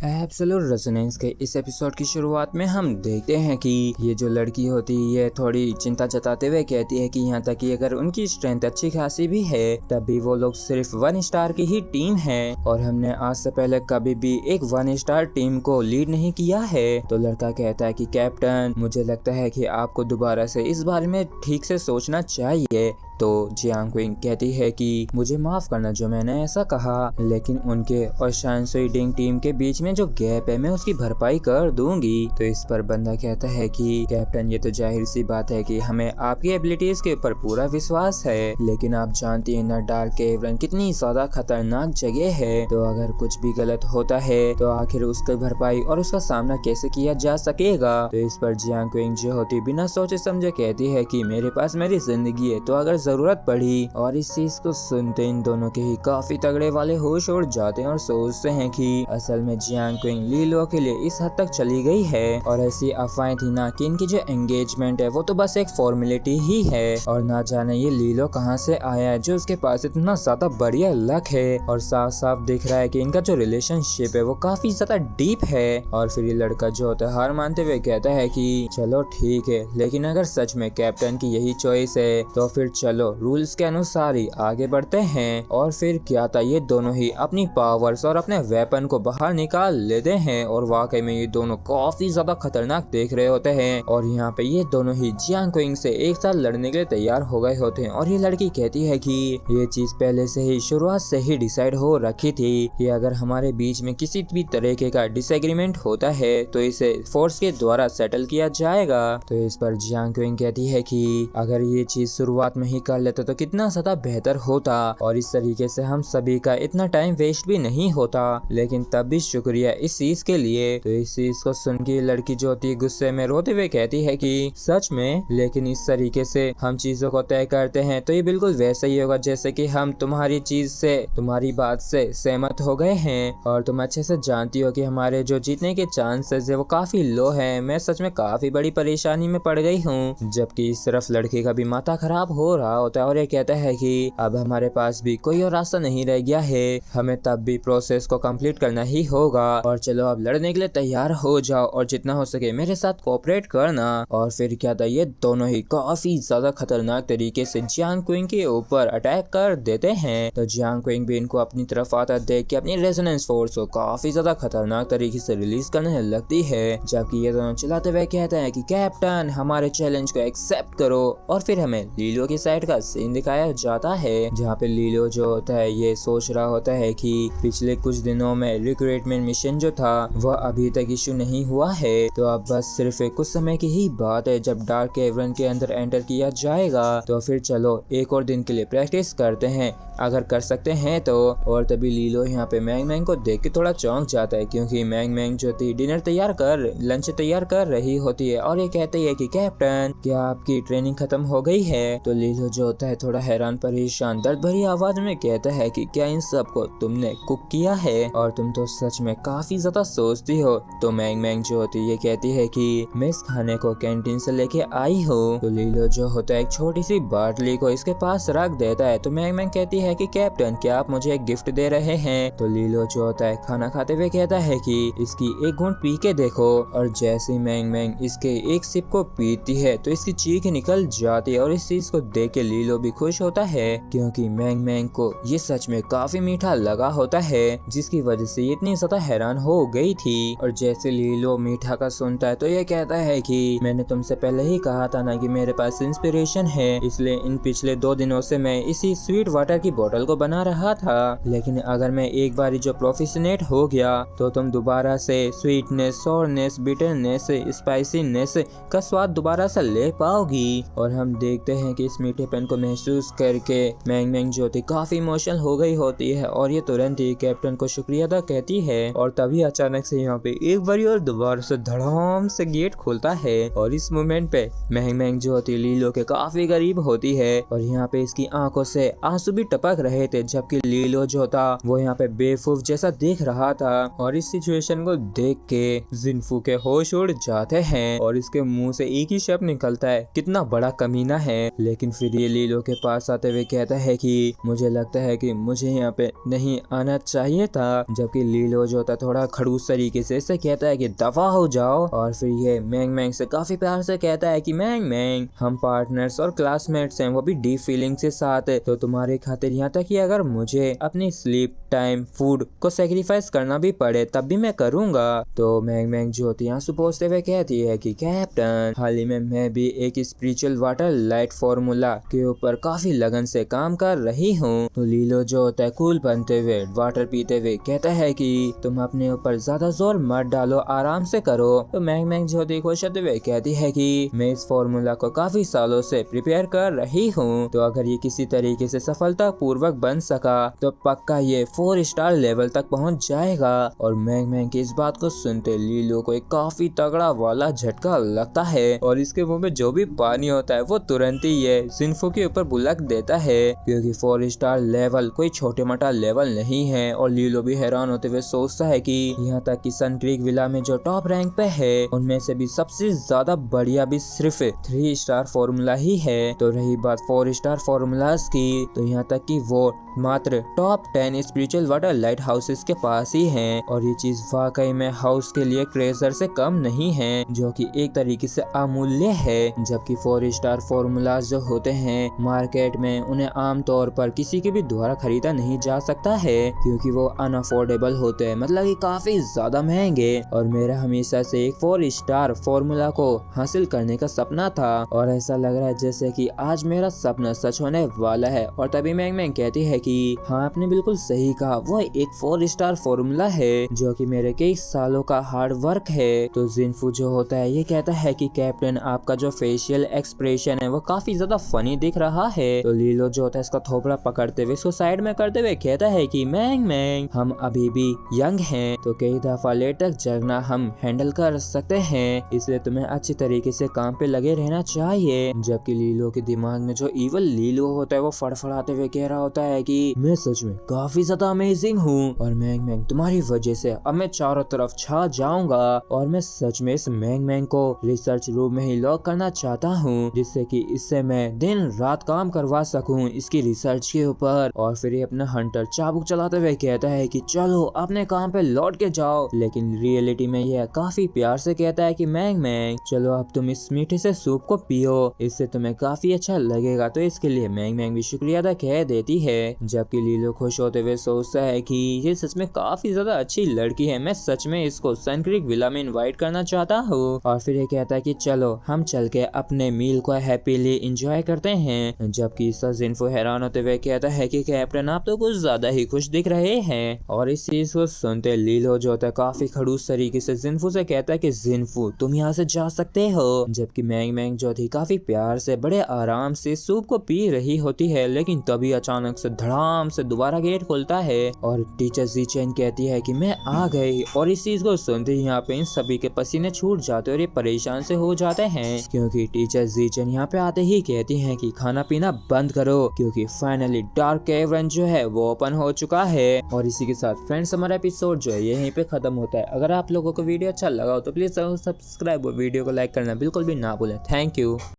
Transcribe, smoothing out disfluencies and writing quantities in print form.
Absolute resonance के इस episode की शुरुआत में हम देखते हैं कि ये जो लड़की होती है ये थोड़ी चिंता जताते हुए कहती है कि यहाँ तक कि अगर उनकी स्ट्रेंथ अच्छी खासी भी है तब भी वो लोग सिर्फ 1 स्टार की ही टीम है और हमने आज से पहले कभी भी एक 1 स्टार टीम को लीड नहीं किया है। तो लड़का कहता है कि कैप्टन, मुझे लगता है कि आपको दोबारा से इस बारे में ठीक से सोचना चाहिए। तो जियांग क्विंग कहती है कि मुझे माफ करना जो मैंने ऐसा कहा, लेकिन उनके और शानसुई डिंग टीम के बीच में जो गैप है मैं उसकी भरपाई कर दूंगी। तो इस पर बंदा कहता है कि कैप्टन, ये तो जाहिर सी बात है कि हमें आपकी एबिलिटीज के ऊपर पूरा विश्वास है, लेकिन आप जानती हैं ना डार्क केवरन कितनी ज्यादा खतरनाक जगह है। तो अगर कुछ भी गलत होता है तो आखिर उसकी भरपाई और उसका सामना कैसे किया जा सकेगा। तो इस पर जियांग क्विंग जो होती बिना सोचे समझे कहती है कि मेरे पास मेरी जिंदगी है, तो अगर जरूरत पड़ी। और इस चीज को सुनते इन दोनों के ही काफी तगड़े वाले होश उड़ जाते हैं और सोचते हैं कि असल में जियांग क्विंग लीलो के लिए इस हद तक चली गई है और ऐसी अफवाहें थी ना कि इनकी जो एंगेजमेंट है वो तो बस एक फॉर्मेलिटी ही है और ना जाने ये लीलो कहाँ से आया है जो उसके पास इतना ज्यादा बढ़िया लक है। और साफ साफ दिख रहा है कि इनका जो रिलेशनशिप है वो काफी ज्यादा डीप है। और फिर ये लड़का जो होता है हार मानते हुए कहता है कि चलो ठीक है, लेकिन अगर सच में कैप्टन की यही चॉइस है तो फिर चलो रूल्स के अनुसार ही आगे बढ़ते हैं। और फिर क्या था, ये दोनों ही अपनी पावर्स और अपने वेपन को बाहर निकाल लेते हैं और वाकई में ये दोनों काफी ज्यादा खतरनाक देख रहे होते हैं। और यहाँ पे ये दोनों ही जियांग क्विंग से एक साथ लड़ने के लिए तैयार हो गए होते हैं। और ये लड़की कहती है कि ये चीज पहले से ही शुरुआत से ही डिसाइड हो रखी थी कि अगर हमारे बीच में किसी भी तरीके का डिसएग्रीमेंट होता है तो इसे फोर्स के द्वारा सेटल किया जाएगा। तो इस पर जियांग क्विंग कहती है कि अगर ये चीज शुरुआत में ही कर लेते तो कितना ज्यादा बेहतर होता और इस तरीके से हम सभी का इतना टाइम वेस्ट भी नहीं होता। लेकिन तब भी शुक्रिया इस चीज के लिए। तो इस चीज को सुन के लड़की जो होती है गुस्से में रोते हुए कहती है कि सच में, लेकिन इस तरीके से हम चीजों को तय करते हैं तो ये बिल्कुल वैसा ही होगा जैसे कि हम तुम्हारी चीज से, तुम्हारी बात से सहमत हो गए हैं और तुम अच्छे से जानती हो कि हमारे जो जीतने के चांसेस है वो काफी लो है। मैं सच में काफी बड़ी परेशानी में पड़ गई हूँ। जबकि इस तरफ लड़के का भी माथा खराब हो रहा होता है और ये कहता है कि अब हमारे पास भी कोई और रास्ता नहीं रह गया है, हमें तब भी प्रोसेस को कंप्लीट करना ही होगा। और चलो अब लड़ने के लिए तैयार हो जाओ और जितना हो सके मेरे साथ कोऑपरेट करना। और फिर क्या था, ये दोनों ही काफी ज्यादा खतरनाक तरीके से जियांग क्विंग के ऊपर अटैक कर देते हैं। तो जियांग क्विंग भी इनको अपनी तरफ आता देख के अपनी रेजोनेंस फोर्स को काफी ज्यादा खतरनाक तरीके से रिलीज करने लगती है। जबकि ये दोनों चिल्लाते हुए कहते हैं कि कैप्टन, हमारे चैलेंज को एक्सेप्ट करो। और फिर हमें लीलो की साइड का सीन दिखाया जाता है जहाँ पे लीलो जो होता है ये सोच रहा होता है कि पिछले कुछ दिनों में रिक्रूटमेंट मिशन जो था वह अभी तक इशू नहीं हुआ है, तो अब बस सिर्फ कुछ समय की ही बात है जब डार्क केवरन के अंदर एंटर किया जाएगा। तो फिर चलो एक और दिन के लिए प्रैक्टिस करते हैं अगर कर सकते हैं तो। और तभी लीलो यहाँ पे मैंग मैंग को देख के थोड़ा चौंक जाता है क्योंकि मैंग मैंग जो थी लंच तैयार कर रही होती है और ये कहती है कि कैप्टन, क्या आपकी ट्रेनिंग खत्म हो गई है। तो लीलो जो होता है थोड़ा हैरान परेशान दर्द भरी आवाज में कहता है कि क्या इन सब को तुमने कुक किया है, और तुम तो सच में काफी ज्यादा सोचती हो। तो मैंग मैंग जो होती है ये कहती है कि मैं इस खाने को कैंटीन से लेके आई हूँ। तो लीलो जो होता है एक छोटी सी बाटली को इसके पास रख देता है। तो मैंग मैंग कहती है कि कैप्टन, क्या आप मुझे एक गिफ्ट दे रहे हैं। तो लीलो जो होता है खाना खाते हुए कहता है कि इसकी एक घूंट पी के देखो। और जैसे मैंग मैंग इसके एक सिप को पीती है तो इसकी चीख निकल जाती है और इस चीज को देख के लीलो भी खुश होता है क्योंकि मैंग मैंग को ये सच में काफी मीठा लगा होता है जिसकी वजह से ये इतनी ज्यादा हैरान हो गई थी। और जैसे लीलो मीठा का सुनता है तो ये कहता है कि मैंने तुमसे पहले ही कहा था ना कि मेरे पास इंस्पिरेशन है, इसलिए इन पिछले 2 दिनों से मैं इसी स्वीट वाटर की बोतल को बना रहा था। लेकिन अगर मैं एक बार जो प्रोफेशनेट हो गया तो तुम दोबारा से स्वीटनेस, सोरनेस, बिटरनेस, स्पाइसीनेस का स्वाद दोबारा से ले पाओगी। और हम देखते हैं कि इस मीठेपन को महसूस करके मैंग मैंग जो थी काफी इमोशनल हो गई होती है और ये तुरंत ही कैप्टन को शुक्रिया अदा कहती है। और तभी अचानक से यहाँ पे एक बारी और दोबारा से धड़ाम से गेट खुलता है और इस मोमेंट पे मैंग मैंग जो होती लीलो के काफी करीब होती है और यहाँ पे इसकी आंखों से आंसू भी टपक रहे थे। जबकि लीलो जो था वो यहाँ पे बेवकूफ जैसा देख रहा था और इस सिचुएशन को देख के जिनफू के होश उड़ जाते हैं और इसके मुंह से एक ही शब्द निकलता है, कितना बड़ा कमीना है। लेकिन फिर ये लीलो के पास आते हुए कहता है कि मुझे लगता है कि मुझे यहाँ पे नहीं आना चाहिए था, जबकि लीलो जो होता है थोड़ा खड़ूस तरीके से इससे कहता है कि दफा हो जाओ। और फिर ये मैंग मैंग से काफी प्यार से कहता है कि मैंग मैंग हम पार्टनर्स और क्लासमेट्स हैं, वो भी डीप फीलिंग के साथ, तो तुम्हारे खातिर यहाँ तक कि अगर मुझे अपनी स्लीप टाइम फूड को सेक्रीफाइस करना भी पड़े तब भी मैं करूंगा। तो मैंग मैंग जो होती है यहाँ से पहुंचते हुए कहती है कि कैप्टन हाल ही में मैं भी एक स्पिरिचुअल वाटर लाइट फॉर्मूला के ऊपर काफी लगन से काम कर रही हूँ। तो लीलो जो होता है कूल बनते हुए वाटर पीते हुए कहता है कि तुम अपने ऊपर ज्यादा जोर मत डालो, आराम से करो। तो मैंग मैंग जो होती है खुश होते हुए कहती है कि मैं इस फॉर्मूला को काफी सालों से प्रिपेयर कर रही हूँ, तो अगर ये किसी तरीके से सफलता पूर्वक बन सका तो पक्का ये 4 स्टार लेवल तक पहुँच जाएगा। और मैंग मैंग की इस बात को सुनते लीलो को एक काफी तगड़ा वाला झटका लगता है और इसके मुंह में जो भी पानी होता है वो तुरंत ही ये जिन्फू के ऊपर बुलक देता है, क्योंकि 4 स्टार लेवल कोई छोटे मोटा लेवल नहीं है। और लीलो भी हैरान होते हुए सोचता है कि यहाँ तक कि सन क्रीक विला में जो टॉप रैंक पे है उनमें से भी सबसे ज्यादा बढ़िया भी सिर्फ 3 स्टार फॉर्मूला ही है। तो रही बात 4 स्टार फॉर्मूलाज की, तो यहाँ तक कि वो मात्र top 10 spiritual water light houses के पास ही हैं। और ये चीज वाकई में हाउस के लिए ट्रेजर से कम नहीं है, जो कि एक तरीके से अमूल्य है। जबकि 4 स्टार फॉर्मूलाज जो होते हैं मार्केट में उन्हें आमतौर पर किसी के भी द्वारा खरीदा नहीं जा सकता है, क्योंकि वो अनअफोर्डेबल होते हैं, मतलब कि काफी ज्यादा महंगे। और मेरा हमेशा से एक 4 स्टार फॉर्मूला को हासिल करने का सपना था और ऐसा लग रहा है जैसे कि आज मेरा सपना सच होने वाला है। और तभी मैंग मैंग कहती है कि हाँ आपने बिल्कुल सही कहा, वो एक 4 स्टार फॉर्मूला है जो कि मेरे कई सालों का हार्ड वर्क है। तो जिन्फू जो होता है ये कहता है कि कैप्टन आपका जो फेशियल एक्सप्रेशन है वो काफी ज्यादा फनी दिख रहा है। तो लीलो जो होता है इसका थोपड़ा पकड़ते हुए इसको साइड में करते हुए कहता है कि मैंग मैंग हम अभी भी यंग हैं, तो कई दफा लेट तक जगना हम हैंडल कर सकते हैं, इसलिए तुम्हें अच्छी तरीके से काम पे लगे रहना चाहिए। जबकि लीलो के दिमाग में जो इवल लीलो होता है वो फड़फड़ाते हुए कह रहा होता है कि मैं सच में काफी ज्यादा अमेजिंग हूँ और मैंग मैंग तुम्हारी वजह से अब मैं चारों तरफ छा जाऊंगा। और मैं सच में इस मैंग मैंग को रिसर्च रूम में ही लॉक करना चाहता हूँ, जिससे कि इससे मैं दिन रात काम करवा सकूं इसकी रिसर्च के ऊपर। और फिर ये अपना हंटर चाबुक चलाते हुए कहता है कि चलो अपने काम पे लौट के जाओ, लेकिन रियलिटी में यह काफी प्यार से कहता है कि मैंग मैंग चलो अब तुम इस मीठे से सूप को पियो, इससे तुम्हें काफी अच्छा लगेगा। तो इसके लिए मैंग मैंग भी शुक्रिया अदा कह देती है। जबकि लीलो खुश होते हुए सोचता है कि ये सच में काफी ज्यादा अच्छी लड़की है, मैं सच में इसको सन क्रीक विला में इनवाइट करना चाहता हूँ। और फिर ये कहता है कि चलो हम चल के अपने मील को हैप्पीली एंजॉय करते हैं। जबकि जिन्फू हैरान होते हुए कहता है कि कैप्टन आप तो कुछ ज्यादा ही खुश दिख रहे हैं। और इस चीज को सुनते लीलो जो होता है काफी खड़ूस तरीके से जिन्फू से कहता है कि जिन्फू तुम यहाँ से जा सकते हो। जबकि मैंग मैंग जो थी काफी प्यार से बड़े आराम से सूप को पी रही होती है, लेकिन तभी अचानक से धड़ाम से दोबारा गेट खुलता है और टीचर जीचेन कहती है कि मैं आ गई। और इस चीज को सुनते ही यहाँ पे इन सभी के पसीने छूट जाते और ये परेशान से हो जाते हैं, क्योंकि टीचर जीचेन यहाँ पे आते ही कहती हैं कि खाना पीना बंद करो, क्योंकि फाइनली डार्क केवर्न जो है वो ओपन हो चुका है। और इसी के साथ फ्रेंड्स हमारा एपिसोड जो है यहीं पे खत्म होता है। अगर आप लोगों को वीडियो अच्छा लगा हो तो प्लीज सब्सक्राइब और वीडियो को लाइक करना बिल्कुल भी ना भूलें। Thank you.